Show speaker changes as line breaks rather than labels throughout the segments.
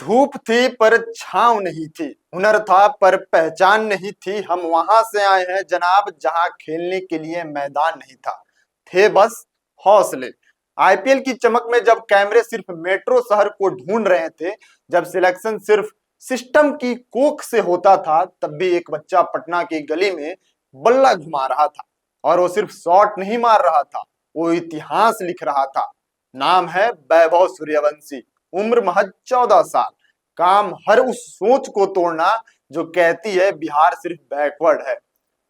धूप थी पर छांव नहीं थी, हुनर था पर पहचान नहीं थी। हम वहां से आए हैं जनाब जहां खेलने के लिए मैदान नहीं था, थे बस हौसले। आईपीएल की चमक में जब कैमरे सिर्फ मेट्रो शहर को ढूंढ रहे थे, जब सिलेक्शन सिर्फ सिस्टम की कोख से होता था, तब भी एक बच्चा पटना की गली में बल्ला घुमा रहा था। और वो सिर्फ शॉट नहीं मार रहा था, वो इतिहास लिख रहा था। नाम है वैभव सूर्यवंशी। उम्र महज 14 साल। काम हर उस सोच को तोड़ना जो कहती है बिहार सिर्फ बैकवर्ड है।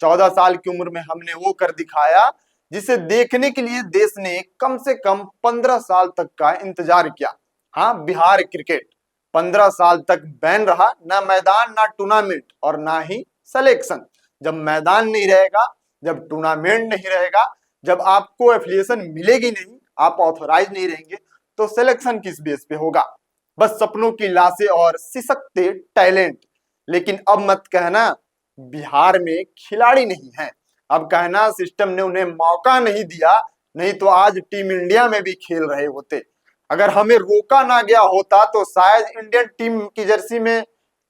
14 साल की उम्र में हमने वो कर दिखाया जिसे देखने के लिए देश ने कम से कम 15 साल तक का इंतजार किया। हाँ, बिहार क्रिकेट 15 साल तक बैन रहा, ना मैदान, ना टूर्नामेंट और ना ही सिलेक्शन। जब मैदान नहीं रहेगा, जब टूर्नामेंट नहीं रहेगा, जब आपको एफिलिएशन मिलेगी नहीं, आप ऑथोराइज नहीं रहेंगे, तो सिलेक्शन किस बेस पे होगा? बस सपनों की लाशें और सिसकते टैलेंट। लेकिन अब मत कहना बिहार में खिलाड़ी नहीं है, अब कहना सिस्टम ने उन्हें मौका नहीं दिया, नहीं तो आज टीम इंडिया में भी खेल रहे होते। अगर हमें रोका ना गया होता तो शायद इंडियन टीम की जर्सी में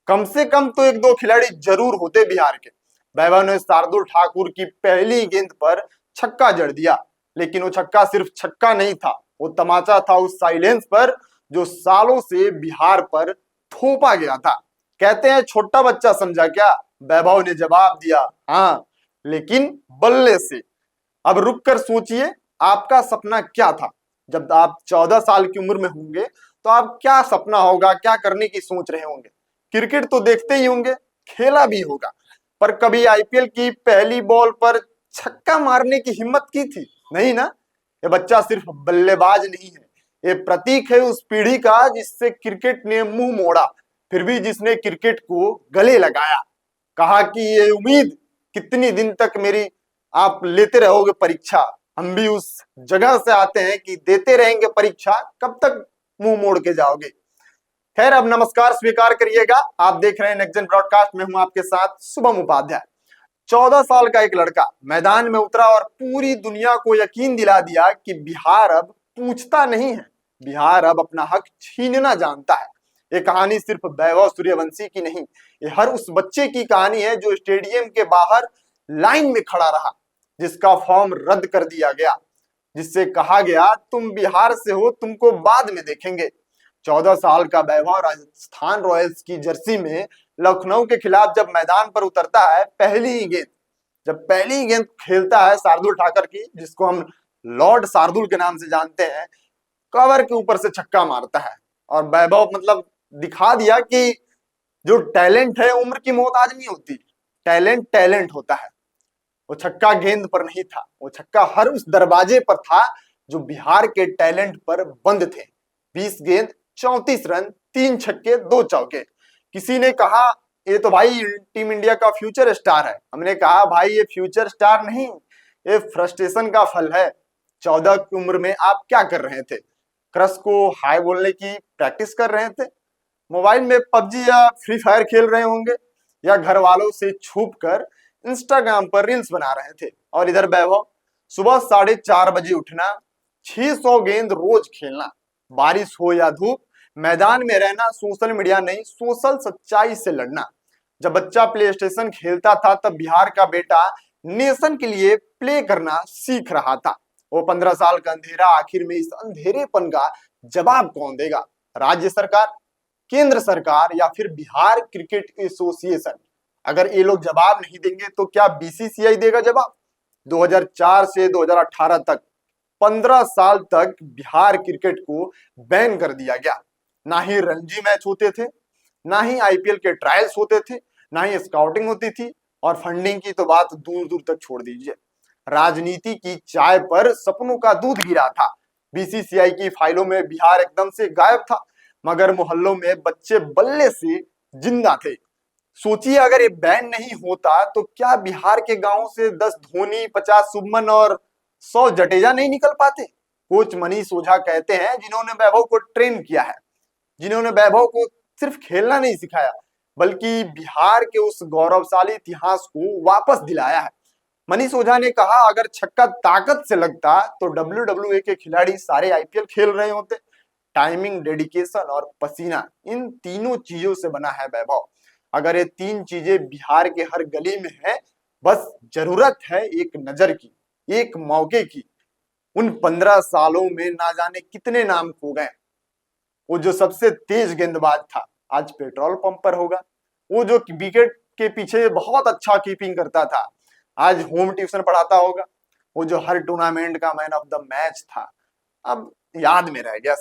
कम से कम तो एक दो खिलाड़ी जरूर होते बिहार के। वैभव ने शार्दुल ठाकुर की पहली गेंद पर छक्का जड़ दिया, लेकिन वो छक्का सिर्फ छक्का नहीं था, वो तमाचा था उस साइलेंस पर जो सालों से बिहार पर थोपा गया था। कहते हैं छोटा बच्चा समझा क्या? वैभव ने जवाब दिया हाँ, लेकिन बल्ले से। अब रुक कर सोचिए, आपका सपना क्या था? जब आप 14 साल की उम्र में होंगे तो आप क्या सपना होगा, क्या करने की सोच रहे होंगे? क्रिकेट तो देखते ही होंगे, खेला भी होगा, पर कभी आईपीएल की पहली बॉल पर छक्का मारने की हिम्मत की थी? नहीं ना। ये बच्चा सिर्फ बल्लेबाज नहीं है, ये प्रतीक है उस पीढ़ी का जिससे क्रिकेट ने मुंह मोड़ा, फिर भी जिसने क्रिकेट को गले लगाया। कहा कि ये उम्मीद कितनी दिन तक मेरी आप लेते रहोगे परीक्षा? हम भी उस जगह से आते हैं कि देते रहेंगे परीक्षा, कब तक मुंह मोड़ के जाओगे? खैर, अब नमस्कार स्वीकार करिएगा। आप देख रहे हैं नेक्स्ट जेन ब्रॉडकास्ट में, हूं आपके साथ शुभम उपाध्याय। 14 साल का एक लड़का मैदान में उतरा और पूरी दुनिया को यकीन दिला दिया कि बिहार अब पूछता नहीं है, बिहार अब अपना हक छीनना जानता है। ये कहानी सिर्फ वैभव सूर्यवंशी की नहीं, ये हर उस बच्चे की कहानी है जो स्टेडियम के बाहर लाइन में खड़ा रहा, जिसका फॉर्म रद्द कर दिया गया, जिससे कहा गया तुम बिहार से हो, तुमको बाद में देखेंगे। 14 साल का वैभव राजस्थान रॉयल्स की जर्सी में लखनऊ के खिलाफ जब मैदान पर उतरता है, जब पहली गेंद खेलता है शार्दुल ठाकुर की, जिसको हम लॉर्ड शार्दुल के नाम से जानते हैं, कवर के ऊपर से छक्का मारता है। और वैभव मतलब दिखा दिया कि जो टैलेंट है उम्र की मोहताज नहीं होती, टैलेंट टैलेंट होता है। वो छक्का गेंद पर नहीं था, वो छक्का हर उस दरवाजे पर था जो बिहार के टैलेंट पर बंद थे। 20 गेंद 34 रन, 3 छक्के 2 चौके। किसी ने कहा ये तो भाई टीम इंडिया का फ्यूचर स्टार है। हमने कहा भाई ये फ्यूचर स्टार नहीं, ये फ्रस्ट्रेशन का फल है। 14 की उम्र में आप क्या कर रहे थे? क्रश को हाय बोलने की प्रैक्टिस कर रहे थे, मोबाइल में पबजी या फ्री फायर खेल रहे होंगे, या घर वालों से छुप कर इंस्टाग्राम पर रील्स बना रहे थे। और इधर वैभव सुबह 4:30 बजे उठना, 600 गेंद रोज खेलना, बारिश हो या धूप, मैदान में रहना, सोशल मीडिया नहीं सोशल सच्चाई से लड़ना। जब बच्चा प्ले स्टेशन खेलता था तब बिहार का बेटा नेशन के लिए प्ले करना सीख रहा था। वो 15 साल का अंधेरा, आखिर में इस अंधेरेपन का जवाब कौन देगा? राज्य सरकार, केंद्र सरकार, या फिर बिहार क्रिकेट एसोसिएशन? अगर ये लोग जवाब नहीं देंगे तो क्या बीसीसीआई देगा जवाब? 2004 से 2018 तक 15 साल तक बिहार क्रिकेट को बैन कर दिया गया। ना ही रणजी मैच होते थे, ना ही आईपीएल के ट्रायल्स होते थे, ना ही स्काउटिंग होती थी, और फंडिंग की तो बात दूर दूर तक छोड़ दीजिए। राजनीति की चाय पर सपनों का दूध गिरा था। बीसीसीआई की फाइलों में बिहार एकदम से गायब था, मगर मोहल्लों में बच्चे बल्ले से जिंदा थे। सोचिए अगर ये बैन नहीं होता तो क्या बिहार के गांव से 10 धोनी, 50 शुभमन और 100 जडेजा नहीं निकल पाते? कोच मनीष ओझा कहते हैं, जिन्होंने वैभव को ट्रेन किया है, जिन्होंने वैभव को सिर्फ खेलना नहीं सिखाया बल्कि बिहार के उस गौरवशाली इतिहास को वापस दिलाया है। मनीष ओझा ने कहा अगर छक्का ताकत से लगता तो WWE के खिलाड़ी सारे आईपीएल खेल रहे होते। टाइमिंग, डेडिकेशन और पसीना, इन तीनों चीजों से बना है वैभव। अगर ये तीन चीजें बिहार के हर गली में है, बस जरूरत है एक नजर की, एक मौके की। उन 15 सालों में ना जाने कितने नाम खो गए। वो जो सबसे तेज गेंदबाज था आज पेट्रोल पंप पर होगा। वो जो विकेट के पीछे बहुत अच्छा कीपिंग करता था आज होम ट्यूशन पढ़ाता होगा। वो जो हर टूर्नामेंट का मैन ऑफ द मैच था अब याद में रह गया।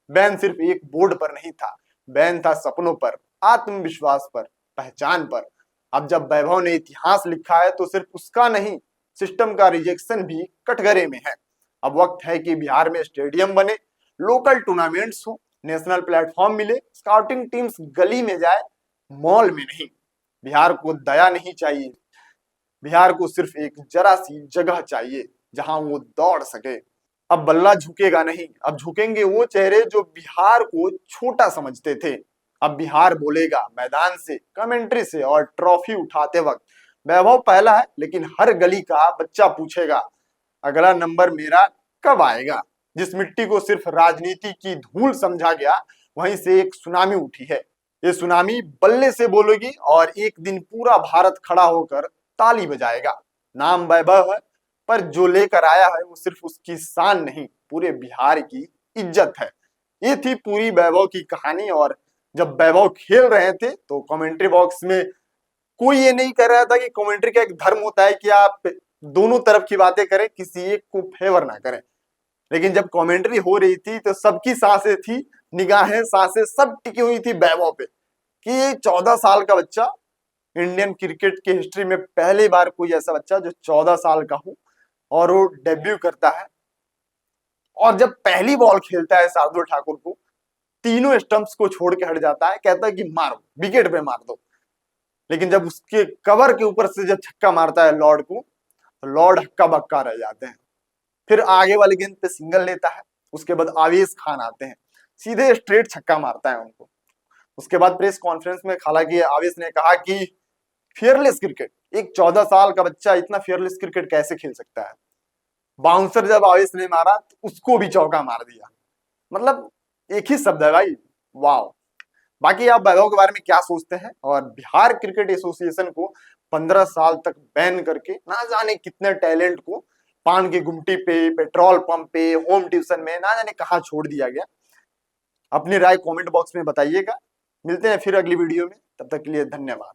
बैन सिर्फ एक बोर्ड पर नहीं था, बैन था सपनों पर, आत्मविश्वास पर, पहचान पर। अब जब वैभव ने इतिहास लिखा है तो सिर्फ उसका नहीं, सिस्टम का रिजेक्शन भी कटघरे में है। अब वक्त है कि बिहार में स्टेडियम बने, लोकल टूर्नामेंट्स हो, नेशनल प्लेटफॉर्म मिले, स्काउटिंग टीम्स गली में जाए, मॉल में नहीं। बिहार को दया नहीं चाहिए, बिहार को सिर्फ एक जरा सी जगह चाहिए जहां वो दौड़ सके। अब बल्ला झुकेगा नहीं, अब झुकेंगे वो चेहरे जो बिहार को छोटा समझते थे। अब बिहार बोलेगा मैदान से, कमेंट्री से और ट्रॉफी उठाते वक्त। वैभव पहला है, लेकिन हर गली का बच्चा पूछेगा अगला नंबर मेरा कब आएगा। जिस मिट्टी को सिर्फ राजनीति की धूल समझा गया, वहीं से एक सुनामी उठी है। ये सुनामी बल्ले से बोलेगी और एक दिन पूरा भारत खड़ा होकर ताली बजाएगा। नाम वैभव है, पर जो लेकर आया है वो सिर्फ उसकी शान नहीं, पूरे बिहार की इज्जत है। ये थी पूरी वैभव की कहानी। और जब वैभव खेल रहे थे तो कमेंट्री बॉक्स में कोई ये नहीं कर रहा था कि कमेंट्री का एक धर्म होता है कि आप दोनों तरफ की बातें करें, किसी एक को फेवर ना करें। लेकिन जब कमेंट्री हो रही थी तो सबकी सांसें थी, निगाहें, सांसें सब टिकी हुई थी वैभव पे कि ये 14 साल का बच्चा, इंडियन क्रिकेट की हिस्ट्री में पहली बार कोई ऐसा बच्चा जो 14 साल का हो और वो डेब्यू करता है। और जब पहली बॉल खेलता है शार्दुल ठाकुर को, तीनों स्टंप्स को छोड़ के हट जाता है, कहता है कि मारो, विकेट पे मार दो। लेकिन जब उसके कवर के ऊपर से जब छक्का मारता है लॉर्ड को, तो लॉर्ड हक्का बक्का रह जाते हैं। फिर आगे वाली गेंद पे सिंगल लेता है। उसके बाद आवेश खान आते हैं, सीधे स्ट्रेट छक्का मारता है उनको। उसके बाद प्रेस कॉन्फ्रेंस में हालांकि आवेश ने कहा कि फियरलेस क्रिकेट, एक 14 साल का बच्चा इतना फियरलेस क्रिकेट कैसे खेल सकता है। बाउंसर जब आवेश ने मारा तो उसको भी चौका मार दिया। मतलब एक ही शब्द है भाई, वाह। बाकी आप वैभव के बारे में क्या सोचते हैं, और बिहार क्रिकेट एसोसिएशन को 15 साल तक बैन करके ना जाने कितने टैलेंट को पान की गुमटी पे, पेट्रोल पंप पे, होम ट्यूशन में ना जाने कहां छोड़ दिया गया। अपनी राय कमेंट बॉक्स में बताइएगा। मिलते हैं फिर अगली वीडियो में, तब तक के लिए धन्यवाद।